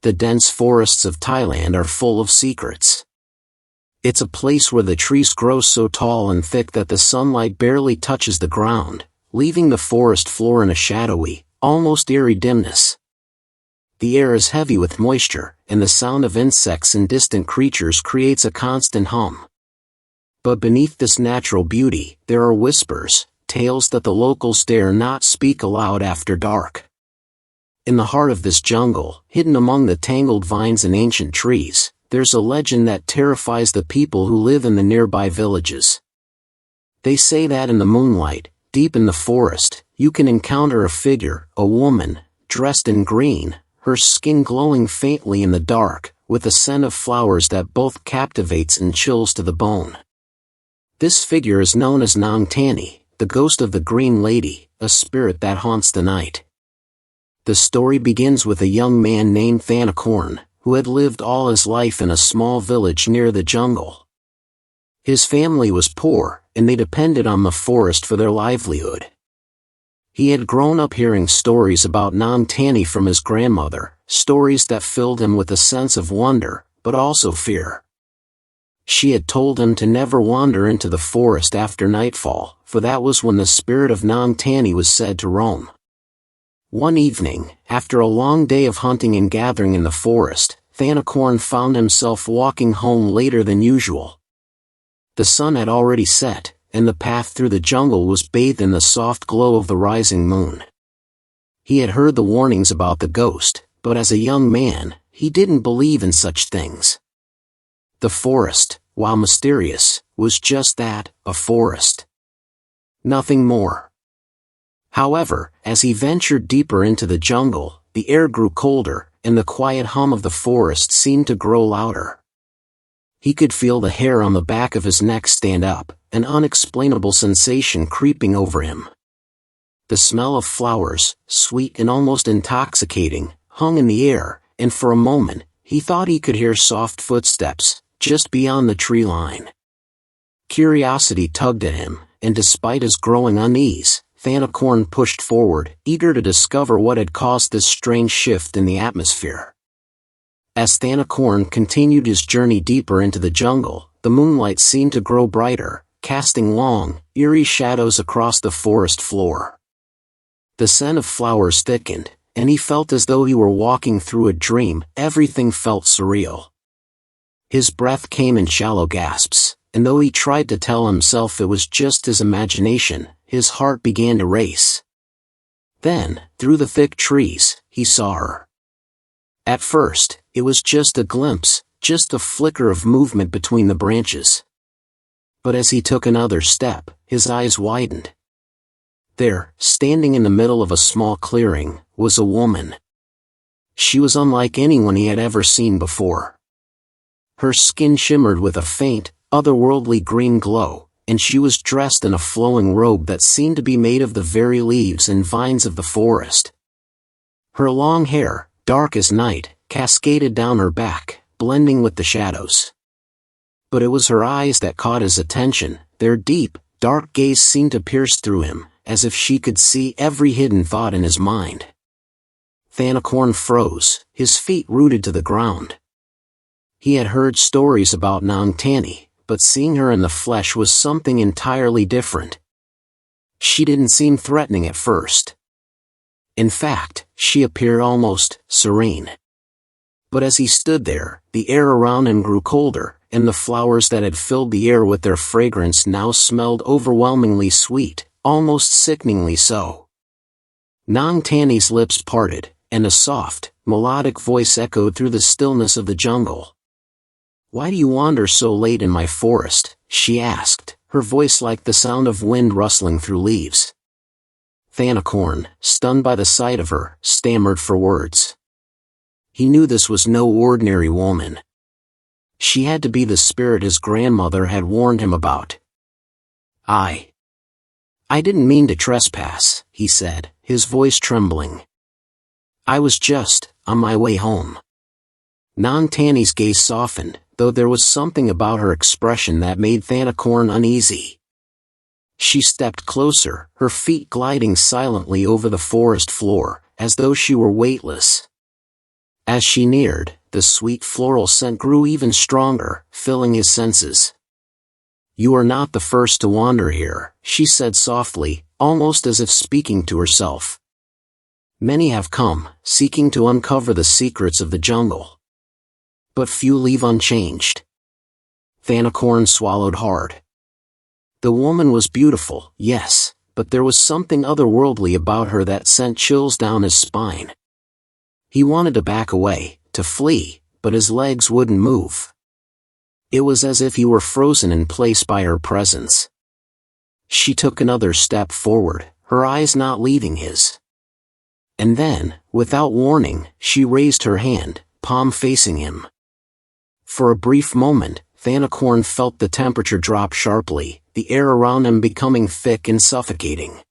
The dense forests of Thailand are full of secrets. It's a place where the trees grow so tall and thick that the sunlight barely touches the ground, leaving the forest floor in a shadowy, almost eerie dimness. The air is heavy with moisture, and the sound of insects and distant creatures creates a constant hum. But beneath this natural beauty, there are whispers, tales that the locals dare not speak aloud after dark. In the heart of this jungle, hidden among the tangled vines and ancient trees, there's a legend that terrifies the people who live in the nearby villages. They say that in the moonlight, deep in the forest, you can encounter a figure, a woman, dressed in green, her skin glowing faintly in the dark, with a scent of flowers that both captivates and chills to the bone. This figure is known as Nang Tani, the ghost of the Green Lady, a spirit that haunts the night. The story begins with a young man named Thanakorn, who had lived all his life in a small village near the jungle. His family was poor, and they depended on the forest for their livelihood. He had grown up hearing stories about Nang Tani from his grandmother, stories that filled him with a sense of wonder, but also fear. She had told him to never wander into the forest after nightfall, for that was when the spirit of Nang Tani was said to roam. One evening, after a long day of hunting and gathering in the forest, Thanakorn found himself walking home later than usual. The sun had already set, and the path through the jungle was bathed in the soft glow of the rising moon. He had heard the warnings about the ghost, but as a young man, he didn't believe in such things. The forest, while mysterious, was just that, a forest. Nothing more. However, as he ventured deeper into the jungle, the air grew colder, and the quiet hum of the forest seemed to grow louder. He could feel the hair on the back of his neck stand up, an unexplainable sensation creeping over him. The smell of flowers, sweet and almost intoxicating, hung in the air, and for a moment, he thought he could hear soft footsteps, just beyond the tree line. Curiosity tugged at him, and despite his growing unease, Thanakorn pushed forward, eager to discover what had caused this strange shift in the atmosphere. As Thanakorn continued his journey deeper into the jungle, the moonlight seemed to grow brighter, casting long, eerie shadows across the forest floor. The scent of flowers thickened, and he felt as though he were walking through a dream. Everything felt surreal. His breath came in shallow gasps, and though he tried to tell himself it was just his imagination, his heart began to race. Then, through the thick trees, he saw her. At first, it was just a glimpse, just a flicker of movement between the branches. But as he took another step, his eyes widened. There, standing in the middle of a small clearing, was a woman. She was unlike anyone he had ever seen before. Her skin shimmered with a faint, otherworldly green glow, and she was dressed in a flowing robe that seemed to be made of the very leaves and vines of the forest. Her long hair, dark as night, cascaded down her back, blending with the shadows. But it was her eyes that caught his attention. Their deep, dark gaze seemed to pierce through him, as if she could see every hidden thought in his mind. Thanakorn froze, his feet rooted to the ground. He had heard stories about Nang Tani, but seeing her in the flesh was something entirely different. She didn't seem threatening at first. In fact, she appeared almost serene. But as he stood there, the air around him grew colder, and the flowers that had filled the air with their fragrance now smelled overwhelmingly sweet, almost sickeningly so. Nang Tani's lips parted, and a soft, melodic voice echoed through the stillness of the jungle. "Why do you wander so late in my forest?" she asked, her voice like the sound of wind rustling through leaves. Thanakorn, stunned by the sight of her, stammered for words. He knew this was no ordinary woman. She had to be the spirit his grandmother had warned him about. I didn't mean to trespass," he said, his voice trembling. "I was just on my way home." Nang Tani's gaze softened, though there was something about her expression that made Thanakorn uneasy. She stepped closer, her feet gliding silently over the forest floor, as though she were weightless. As she neared, the sweet floral scent grew even stronger, filling his senses. "You are not the first to wander here," she said softly, almost as if speaking to herself. "Many have come, seeking to uncover the secrets of the jungle. But few leave unchanged." Thanakorn swallowed hard. The woman was beautiful, yes, but there was something otherworldly about her that sent chills down his spine. He wanted to back away, to flee, but his legs wouldn't move. It was as if he were frozen in place by her presence. She took another step forward, her eyes not leaving his. And then, without warning, she raised her hand, palm facing him. For a brief moment, Thanakorn felt the temperature drop sharply, the air around him becoming thick and suffocating.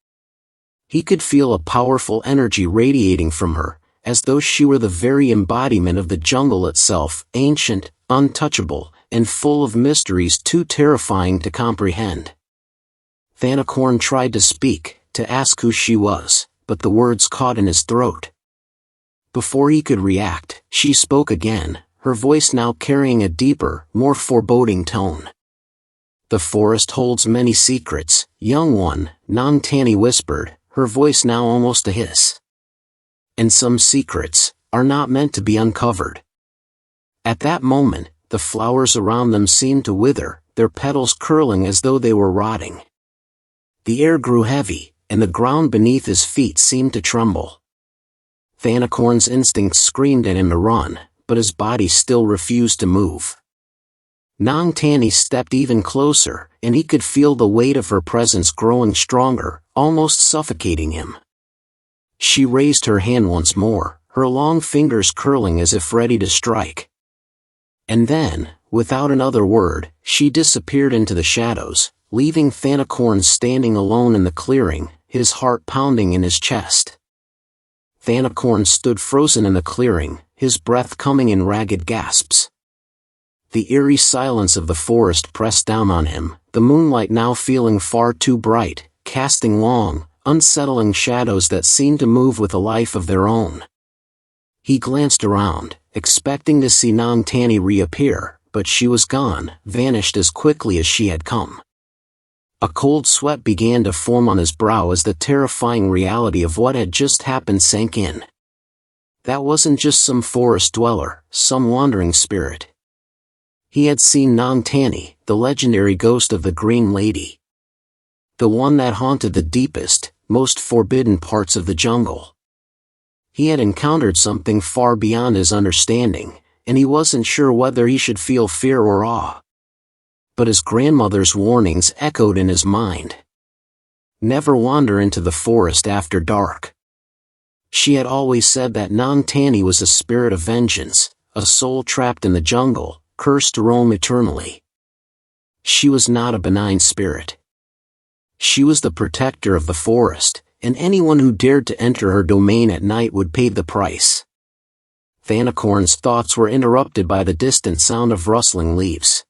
He could feel a powerful energy radiating from her, as though she were the very embodiment of the jungle itself, ancient, untouchable, and full of mysteries too terrifying to comprehend. Thanakorn tried to speak, to ask who she was, but the words caught in his throat. Before he could react, she spoke again, her voice now carrying a deeper, more foreboding tone. "The forest holds many secrets, young one," Nang Tani whispered, her voice now almost a hiss. "And some secrets are not meant to be uncovered." At that moment, the flowers around them seemed to wither, their petals curling as though they were rotting. The air grew heavy, and the ground beneath his feet seemed to tremble. Thanakorn's instincts screamed at him to run, but his body still refused to move. Nang Tani stepped even closer, and he could feel the weight of her presence growing stronger, almost suffocating him. She raised her hand once more, her long fingers curling as if ready to strike. And then, without another word, she disappeared into the shadows, leaving Thanakorn standing alone in the clearing, his heart pounding in his chest. Thanakorn stood frozen in the clearing, his breath coming in ragged gasps. The eerie silence of the forest pressed down on him, the moonlight now feeling far too bright, casting long, unsettling shadows that seemed to move with a life of their own. He glanced around, expecting to see Nang Tani reappear, but she was gone, vanished as quickly as she had come. A cold sweat began to form on his brow as the terrifying reality of what had just happened sank in. That wasn't just some forest dweller, some wandering spirit. He had seen Nang Tani, the legendary ghost of the Green Lady. The one that haunted the deepest, most forbidden parts of the jungle. He had encountered something far beyond his understanding, and he wasn't sure whether he should feel fear or awe. But his grandmother's warnings echoed in his mind. Never wander into the forest after dark. She had always said that Nang Tani was a spirit of vengeance, a soul trapped in the jungle, cursed to roam eternally. She was not a benign spirit. She was the protector of the forest, and anyone who dared to enter her domain at night would pay the price. Thanakorn's thoughts were interrupted by the distant sound of rustling leaves.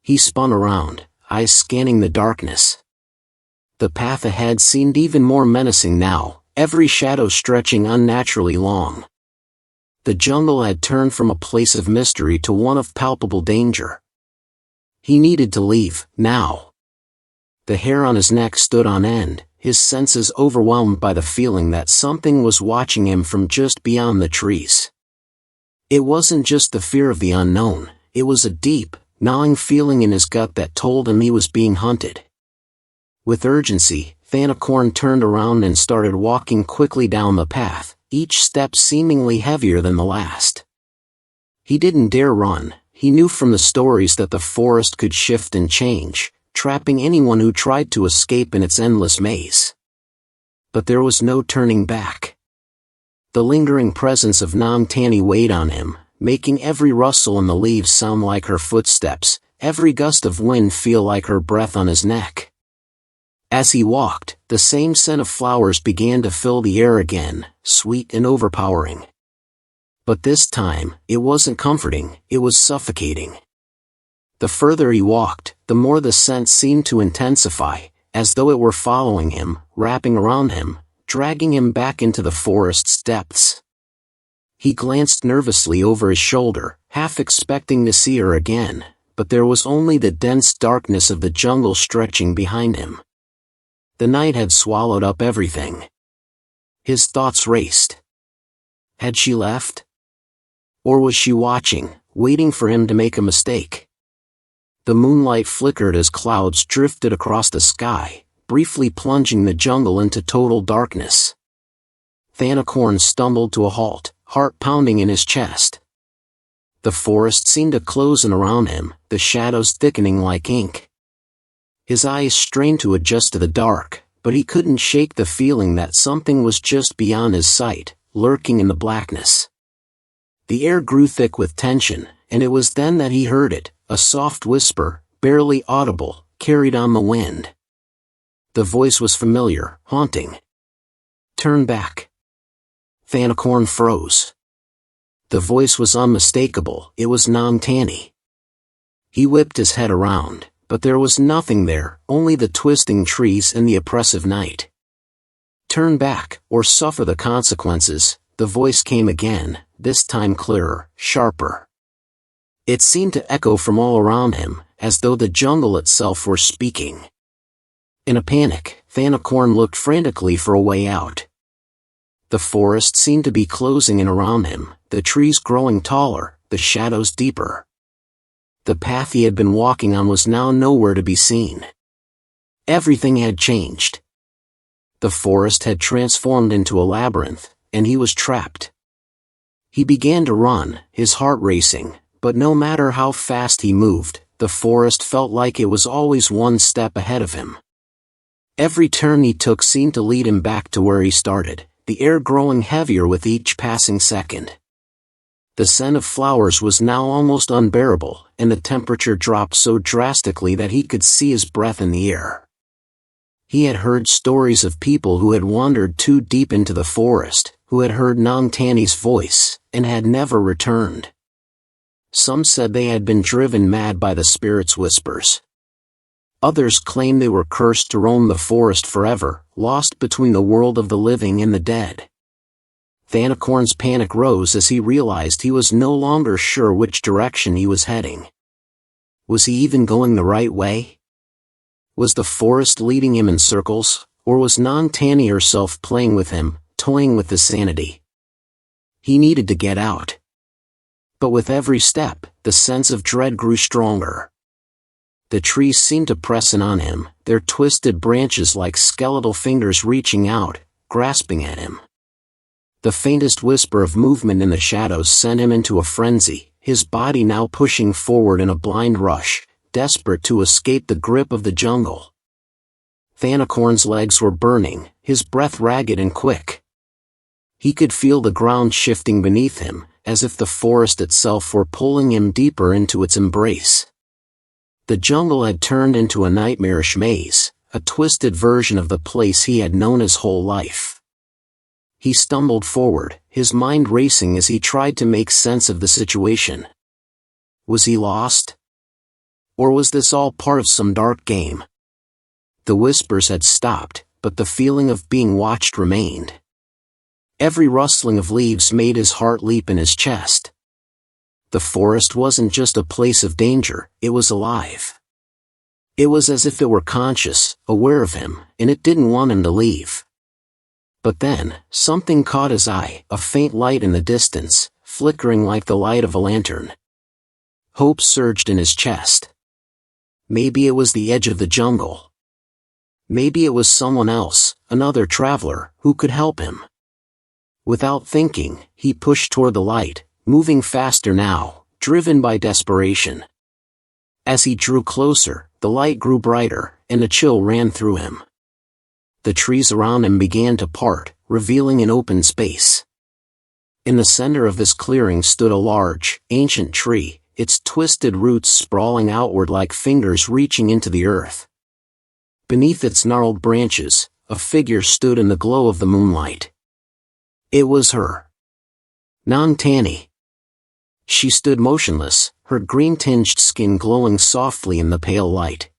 He spun around, eyes scanning the darkness. The path ahead seemed even more menacing now, every shadow stretching unnaturally long. The jungle had turned from a place of mystery to one of palpable danger. He needed to leave, now. The hair on his neck stood on end, his senses overwhelmed by the feeling that something was watching him from just beyond the trees. It wasn't just the fear of the unknown, it was a deep, gnawing feeling in his gut that told him he was being hunted. With urgency, Thanakorn turned around and started walking quickly down the path, each step seemingly heavier than the last. He didn't dare run, he knew from the stories that the forest could shift and change, trapping anyone who tried to escape in its endless maze. But there was no turning back. The lingering presence of Nang Tani weighed on him, making every rustle in the leaves sound like her footsteps, every gust of wind feel like her breath on his neck. As he walked, the same scent of flowers began to fill the air again, sweet and overpowering. But this time, it wasn't comforting, it was suffocating. The further he walked, the more the scent seemed to intensify, as though it were following him, wrapping around him, dragging him back into the forest's depths. He glanced nervously over his shoulder, half expecting to see her again, but there was only the dense darkness of the jungle stretching behind him. The night had swallowed up everything. His thoughts raced. Had she left? Or was she watching, waiting for him to make a mistake? The moonlight flickered as clouds drifted across the sky, briefly plunging the jungle into total darkness. Thanakorn stumbled to a halt, heart pounding in his chest. The forest seemed to close in around him, the shadows thickening like ink. His eyes strained to adjust to the dark, but he couldn't shake the feeling that something was just beyond his sight, lurking in the blackness. The air grew thick with tension, and it was then that he heard it, a soft whisper, barely audible, carried on the wind. The voice was familiar, haunting. "Turn back." Thanakorn froze. The voice was unmistakable, it was Nang Tani. He whipped his head around, but there was nothing there, only the twisting trees and the oppressive night. "Turn back, or suffer the consequences," the voice came again, this time clearer, sharper. It seemed to echo from all around him, as though the jungle itself were speaking. In a panic, Thanakorn looked frantically for a way out. The forest seemed to be closing in around him, the trees growing taller, the shadows deeper. The path he had been walking on was now nowhere to be seen. Everything had changed. The forest had transformed into a labyrinth, and he was trapped. He began to run, his heart racing, but no matter how fast he moved, the forest felt like it was always one step ahead of him. Every turn he took seemed to lead him back to where he started, the air growing heavier with each passing second. The scent of flowers was now almost unbearable, and the temperature dropped so drastically that he could see his breath in the air. He had heard stories of people who had wandered too deep into the forest, who had heard Nang Tani's voice, and had never returned. Some said they had been driven mad by the spirit's whispers. Others claimed they were cursed to roam the forest forever, lost between the world of the living and the dead. Thanakorn's panic rose as he realized he was no longer sure which direction he was heading. Was he even going the right way? Was the forest leading him in circles, or was Nang Tani herself playing with him, toying with his sanity? He needed to get out. But with every step, the sense of dread grew stronger. The trees seemed to press in on him, their twisted branches like skeletal fingers reaching out, grasping at him. The faintest whisper of movement in the shadows sent him into a frenzy, his body now pushing forward in a blind rush, desperate to escape the grip of the jungle. Thanakorn's legs were burning, his breath ragged and quick. He could feel the ground shifting beneath him, as if the forest itself were pulling him deeper into its embrace. The jungle had turned into a nightmarish maze, a twisted version of the place he had known his whole life. He stumbled forward, his mind racing as he tried to make sense of the situation. Was he lost? Or was this all part of some dark game? The whispers had stopped, but the feeling of being watched remained. Every rustling of leaves made his heart leap in his chest. The forest wasn't just a place of danger, it was alive. It was as if it were conscious, aware of him, and it didn't want him to leave. But then, something caught his eye, a faint light in the distance, flickering like the light of a lantern. Hope surged in his chest. Maybe it was the edge of the jungle. Maybe it was someone else, another traveler, who could help him. Without thinking, he pushed toward the light, moving faster now, driven by desperation. As he drew closer, the light grew brighter, and a chill ran through him. The trees around him began to part, revealing an open space. In the center of this clearing stood a large, ancient tree, its twisted roots sprawling outward like fingers reaching into the earth. Beneath its gnarled branches, a figure stood in the glow of the moonlight. It was her. Nang Tani. She stood motionless, her green-tinged skin glowing softly in the pale light.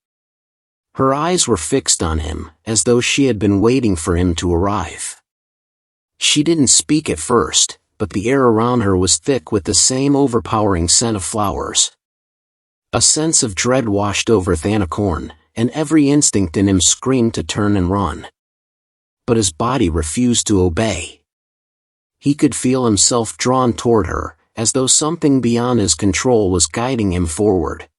Her eyes were fixed on him, as though she had been waiting for him to arrive. She didn't speak at first, but the air around her was thick with the same overpowering scent of flowers. A sense of dread washed over Thanakorn, and every instinct in him screamed to turn and run. But his body refused to obey. He could feel himself drawn toward her, as though something beyond his control was guiding him forward.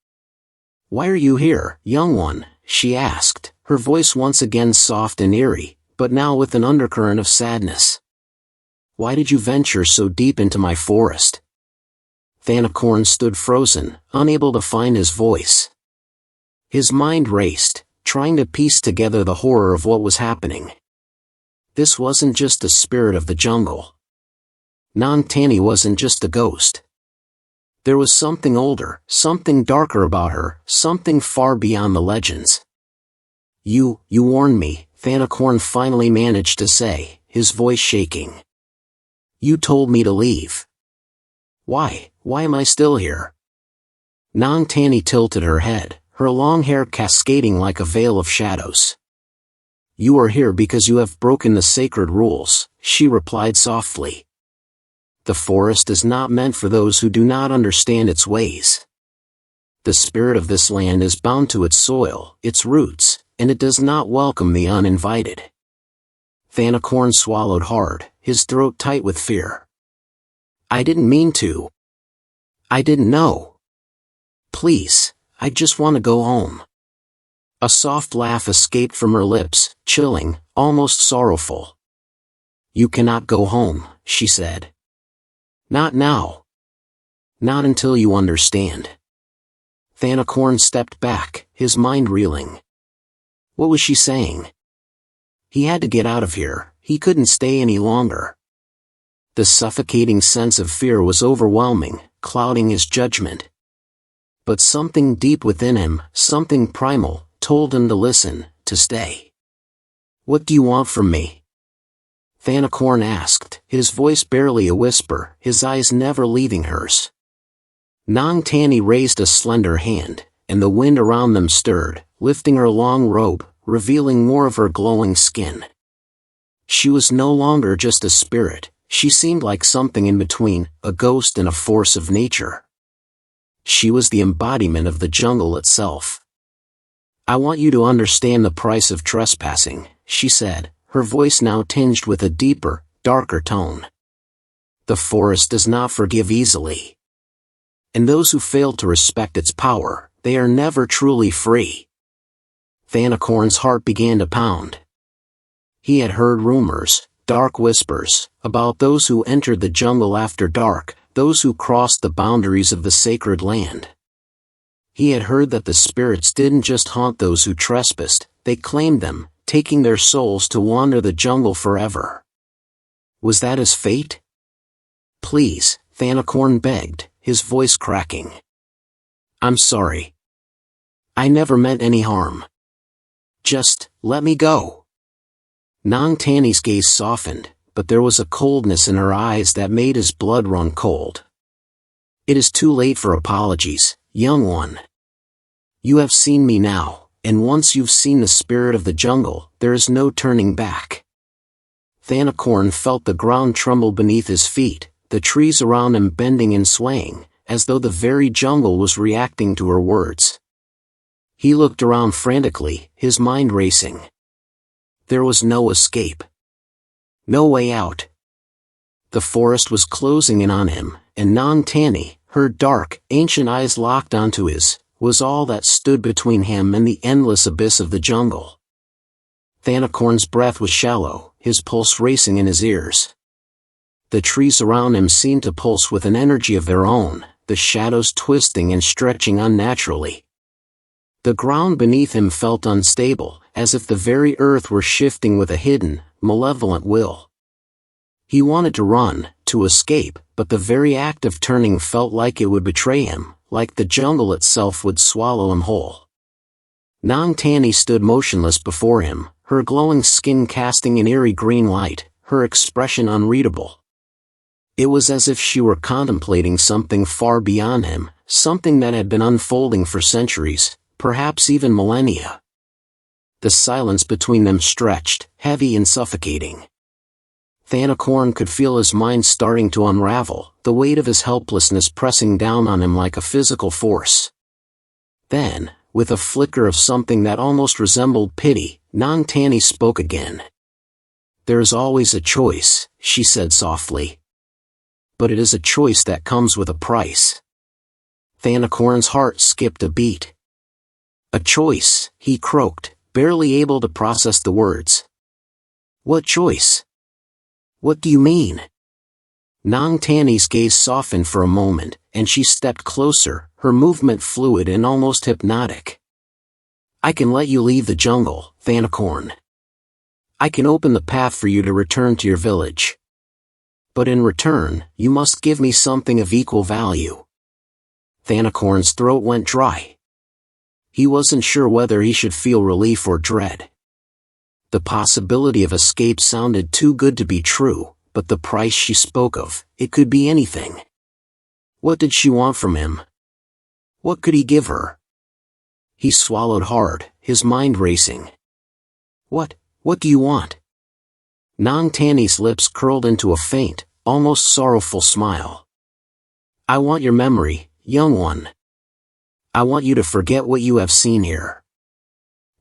"Why are you here, young one?" she asked, her voice once again soft and eerie, but now with an undercurrent of sadness. "Why did you venture so deep into my forest?" Thanakorn stood frozen, unable to find his voice. His mind raced, trying to piece together the horror of what was happening. This wasn't just the spirit of the jungle. Nang Tani wasn't just a ghost. There was something older, something darker about her, something far beyond the legends. You warned me," Thanakorn finally managed to say, his voice shaking. "You told me to leave. Why am I still here?" Nang Tani tilted her head, her long hair cascading like a veil of shadows. "You are here because you have broken the sacred rules," she replied softly. "The forest is not meant for those who do not understand its ways. The spirit of this land is bound to its soil, its roots, and it does not welcome the uninvited." Thanakorn swallowed hard, his throat tight with fear. "I didn't mean to. I didn't know. Please, I just want to go home." A soft laugh escaped from her lips, chilling, almost sorrowful. "You cannot go home," she said. "Not now. Not until you understand." Thanakorn stepped back, his mind reeling. What was she saying? He had to get out of here, he couldn't stay any longer. The suffocating sense of fear was overwhelming, clouding his judgment. But something deep within him, something primal, told him to listen, to stay. "What do you want from me?" Thanakorn asked, his voice barely a whisper, his eyes never leaving hers. Nang Tani raised a slender hand, and the wind around them stirred, lifting her long robe, revealing more of her glowing skin. She was no longer just a spirit, she seemed like something in between, a ghost and a force of nature. She was the embodiment of the jungle itself. "I want you to understand the price of trespassing," she said, her voice now tinged with a deeper, darker tone. "The forest does not forgive easily. And those who fail to respect its power, they are never truly free." Thanakorn's heart began to pound. He had heard rumors, dark whispers, about those who entered the jungle after dark, those who crossed the boundaries of the sacred land. He had heard that the spirits didn't just haunt those who trespassed, they claimed them, taking their souls to wander the jungle forever. Was that his fate? "Please," Thanakorn begged, his voice cracking. "I'm sorry. I never meant any harm. Just, let me go." Nang Tani's gaze softened, but there was a coldness in her eyes that made his blood run cold. "It is too late for apologies, young one. You have seen me now, and once you've seen the spirit of the jungle, there is no turning back." Thanakorn felt the ground tremble beneath his feet, the trees around him bending and swaying, as though the very jungle was reacting to her words. He looked around frantically, his mind racing. There was no escape. No way out. The forest was closing in on him, and Nang Tani, her dark, ancient eyes locked onto his, was all that stood between him and the endless abyss of the jungle. Thanakorn's breath was shallow, his pulse racing in his ears. The trees around him seemed to pulse with an energy of their own, the shadows twisting and stretching unnaturally. The ground beneath him felt unstable, as if the very earth were shifting with a hidden, malevolent will. He wanted to run, to escape, but the very act of turning felt like it would betray him, like the jungle itself would swallow him whole. Nang Tani stood motionless before him, her glowing skin casting an eerie green light, her expression unreadable. It was as if she were contemplating something far beyond him, something that had been unfolding for centuries, perhaps even millennia. The silence between them stretched, heavy and suffocating. Thanakorn could feel his mind starting to unravel, the weight of his helplessness pressing down on him like a physical force. Then, with a flicker of something that almost resembled pity, Nang Tani spoke again. "There is always a choice," she said softly. "But it is a choice that comes with a price." Thanakorn's heart skipped a beat. "A choice," he croaked, barely able to process the words. "What choice? What do you mean?" Nang Tani's gaze softened for a moment, and she stepped closer, her movement fluid and almost hypnotic. "I can let you leave the jungle, Thanakorn. I can open the path for you to return to your village. But in return, you must give me something of equal value." Thanakorn's throat went dry. He wasn't sure whether he should feel relief or dread. The possibility of escape sounded too good to be true, but the price she spoke of, it could be anything. What did she want from him? What could he give her? He swallowed hard, his mind racing. What do you want?" Nang Tani's lips curled into a faint, almost sorrowful smile. "I want your memory, young one. I want you to forget what you have seen here.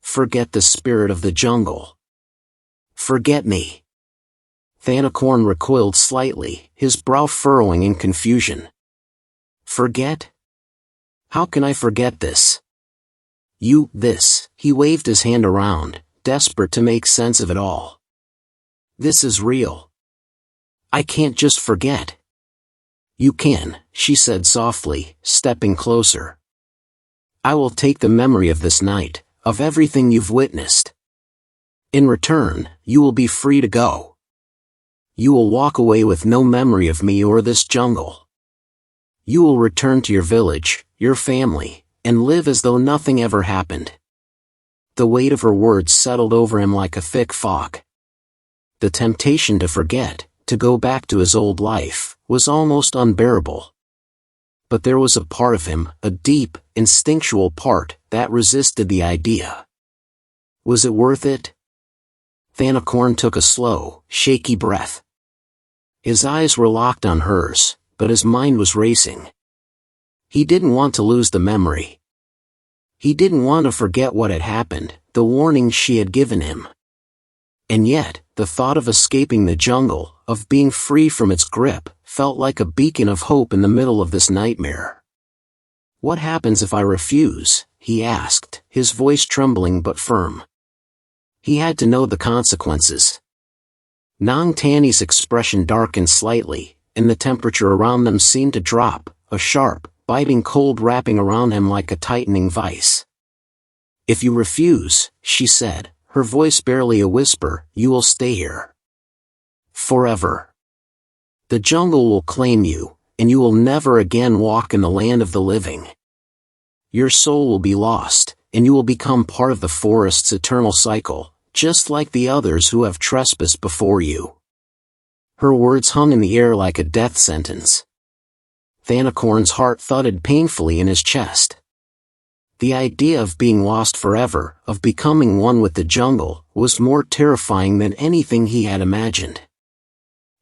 Forget the spirit of the jungle. Forget me." Thanakorn recoiled slightly, his brow furrowing in confusion. "Forget? How can I forget this? This," he waved his hand around, desperate to make sense of it all. "This is real. I can't just forget." "You can," she said softly, stepping closer. "I will take the memory of this night, of everything you've witnessed. In return, you will be free to go. You will walk away with no memory of me or this jungle. You will return to your village, your family, and live as though nothing ever happened." The weight of her words settled over him like a thick fog. The temptation to forget, to go back to his old life, was almost unbearable. But there was a part of him, a deep, instinctual part, that resisted the idea. Was it worth it? Thanakorn took a slow, shaky breath. His eyes were locked on hers, but his mind was racing. He didn't want to lose the memory. He didn't want to forget what had happened, the warning she had given him. And yet, the thought of escaping the jungle, of being free from its grip, felt like a beacon of hope in the middle of this nightmare. "What happens if I refuse?" he asked, his voice trembling but firm. He had to know the consequences. Nang Tani's expression darkened slightly, and the temperature around them seemed to drop, a sharp, biting cold wrapping around him like a tightening vice. "If you refuse," she said, her voice barely a whisper, "you will stay here. Forever. The jungle will claim you, and you will never again walk in the land of the living. Your soul will be lost, and you will become part of the forest's eternal cycle, just like the others who have trespassed before you." Her words hung in the air like a death sentence. Thanakorn's heart thudded painfully in his chest. The idea of being lost forever, of becoming one with the jungle, was more terrifying than anything he had imagined.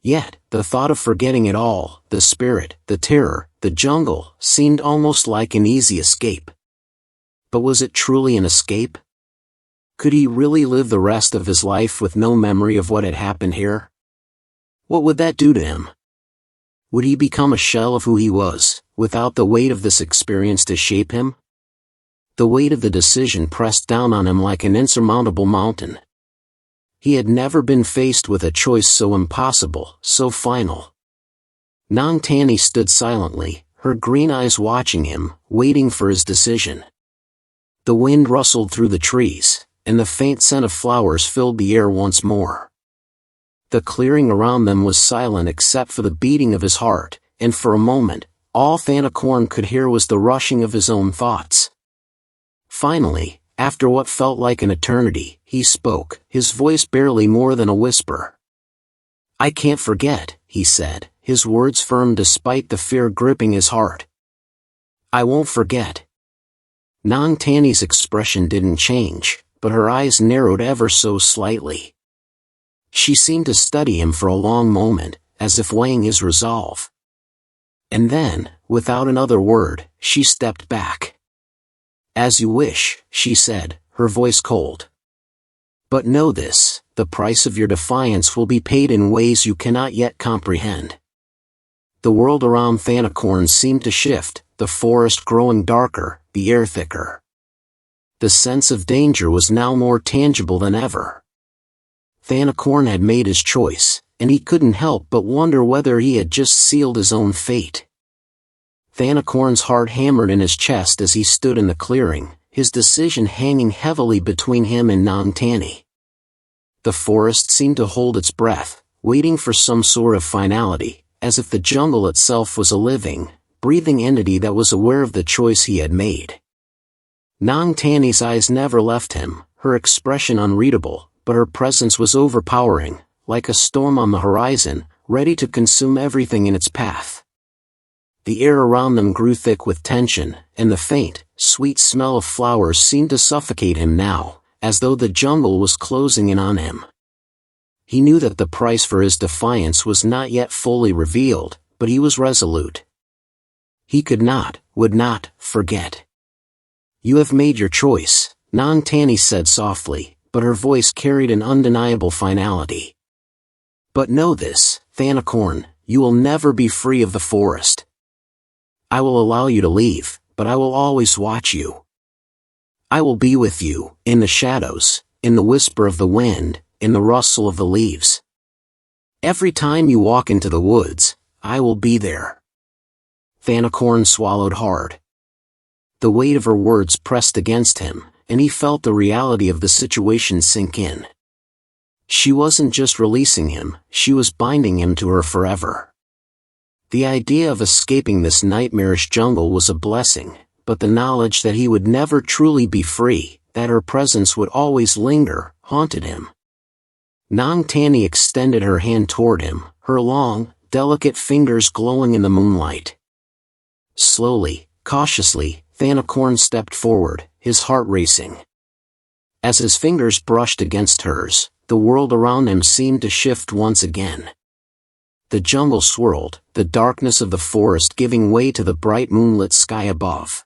Yet, the thought of forgetting it all, the spirit, the terror, the jungle, seemed almost like an easy escape. But was it truly an escape? Could he really live the rest of his life with no memory of what had happened here? What would that do to him? Would he become a shell of who he was, without the weight of this experience to shape him? The weight of the decision pressed down on him like an insurmountable mountain. He had never been faced with a choice so impossible, so final. Nang Tani stood silently, her green eyes watching him, waiting for his decision. The wind rustled through the trees, and the faint scent of flowers filled the air once more. The clearing around them was silent except for the beating of his heart, and for a moment, all Thanakorn could hear was the rushing of his own thoughts. Finally, after what felt like an eternity, he spoke, his voice barely more than a whisper. "I can't forget," he said, his words firm despite the fear gripping his heart. "I won't forget." Nang Tani's expression didn't change, but her eyes narrowed ever so slightly. She seemed to study him for a long moment, as if weighing his resolve. And then, without another word, she stepped back. "As you wish," she said, her voice cold. "But know this, the price of your defiance will be paid in ways you cannot yet comprehend." The world around Thanakorn seemed to shift, the forest growing darker, the air thicker. The sense of danger was now more tangible than ever. Thanakorn had made his choice, and he couldn't help but wonder whether he had just sealed his own fate. Thanakorn's heart hammered in his chest as he stood in the clearing, his decision hanging heavily between him and Nang Tani. The forest seemed to hold its breath, waiting for some sort of finality, as if the jungle itself was a living, breathing entity that was aware of the choice he had made. Nang Tani's eyes never left him, her expression unreadable, but her presence was overpowering, like a storm on the horizon, ready to consume everything in its path. The air around them grew thick with tension, and the faint, sweet smell of flowers seemed to suffocate him now, as though the jungle was closing in on him. He knew that the price for his defiance was not yet fully revealed, but he was resolute. He could not, would not, forget. "You have made your choice," Nang Tani said softly, but her voice carried an undeniable finality. "But know this, Thanakorn, you will never be free of the forest. I will allow you to leave, but I will always watch you. I will be with you, in the shadows, in the whisper of the wind, in the rustle of the leaves. Every time you walk into the woods, I will be there." Thanakorn swallowed hard. The weight of her words pressed against him, and he felt the reality of the situation sink in. She wasn't just releasing him, she was binding him to her forever. The idea of escaping this nightmarish jungle was a blessing, but the knowledge that he would never truly be free, that her presence would always linger, haunted him. Nang Tani extended her hand toward him, her long, delicate fingers glowing in the moonlight. Slowly, cautiously, Thanakorn stepped forward, his heart racing. As his fingers brushed against hers, the world around him seemed to shift once again. The jungle swirled, the darkness of the forest giving way to the bright moonlit sky above.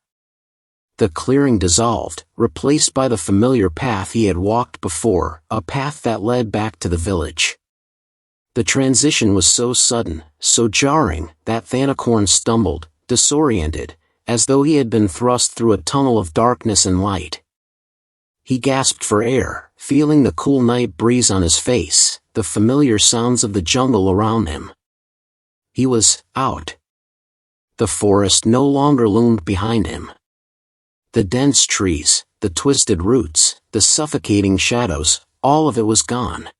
The clearing dissolved, replaced by the familiar path he had walked before, a path that led back to the village. The transition was so sudden, so jarring, that Thanakorn stumbled, disoriented, as though he had been thrust through a tunnel of darkness and light. He gasped for air, feeling the cool night breeze on his face, the familiar sounds of the jungle around him. He was out. The forest no longer loomed behind him. The dense trees, the twisted roots, the suffocating shadows, all of it was gone.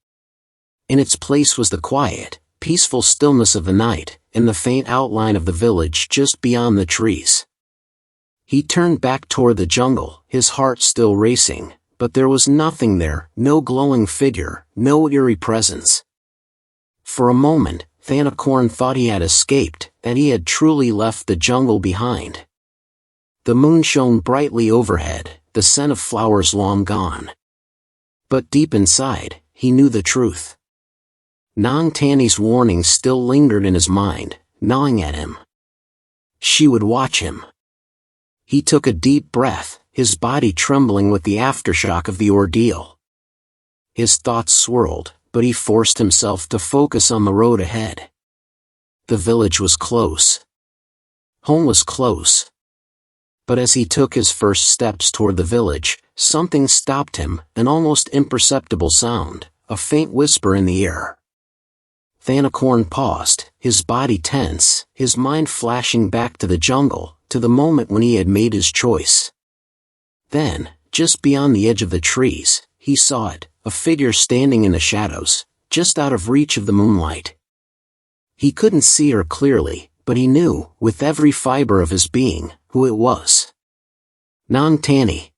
In its place was the quiet, peaceful stillness of the night, and the faint outline of the village just beyond the trees. He turned back toward the jungle, his heart still racing, but there was nothing there, no glowing figure, no eerie presence. For a moment, Thanakorn thought he had escaped, that he had truly left the jungle behind. The moon shone brightly overhead, the scent of flowers long gone. But deep inside, he knew the truth. Nang Tani's warning still lingered in his mind, gnawing at him. She would watch him. He took a deep breath, his body trembling with the aftershock of the ordeal. His thoughts swirled, but he forced himself to focus on the road ahead. The village was close. Home was close. But as he took his first steps toward the village, something stopped him, an almost imperceptible sound, a faint whisper in the air. Thanakorn paused, his body tense, his mind flashing back to the jungle, to the moment when he had made his choice. Then, just beyond the edge of the trees, he saw it, a figure standing in the shadows, just out of reach of the moonlight. He couldn't see her clearly, but he knew, with every fiber of his being, who it was. Nang Tani.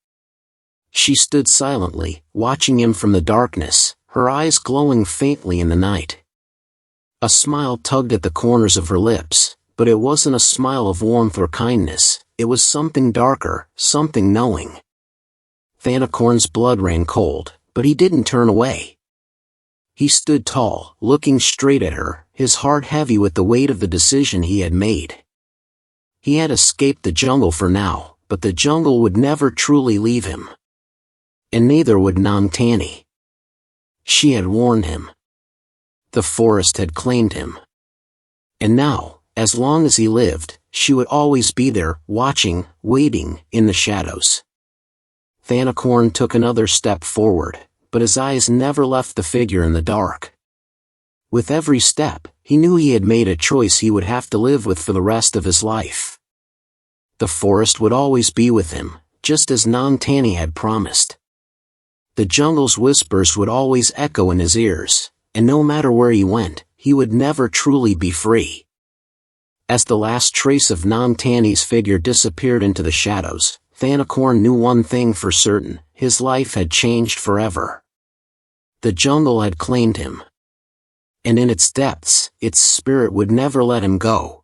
She stood silently, watching him from the darkness, her eyes glowing faintly in the night. A smile tugged at the corners of her lips, but it wasn't a smile of warmth or kindness, it was something darker, something knowing. Thanakorn's blood ran cold, but he didn't turn away. He stood tall, looking straight at her, his heart heavy with the weight of the decision he had made. He had escaped the jungle for now, but the jungle would never truly leave him. And neither would Nang Tani. She had warned him. The forest had claimed him. And now, as long as he lived, she would always be there, watching, waiting, in the shadows. Thanakorn took another step forward, but his eyes never left the figure in the dark. With every step, he knew he had made a choice he would have to live with for the rest of his life. The forest would always be with him, just as Nang Tani had promised. The jungle's whispers would always echo in his ears, and no matter where he went, he would never truly be free. As the last trace of Nang Tani's figure disappeared into the shadows, Thanakorn knew one thing for certain: his life had changed forever. The jungle had claimed him. And in its depths, its spirit would never let him go.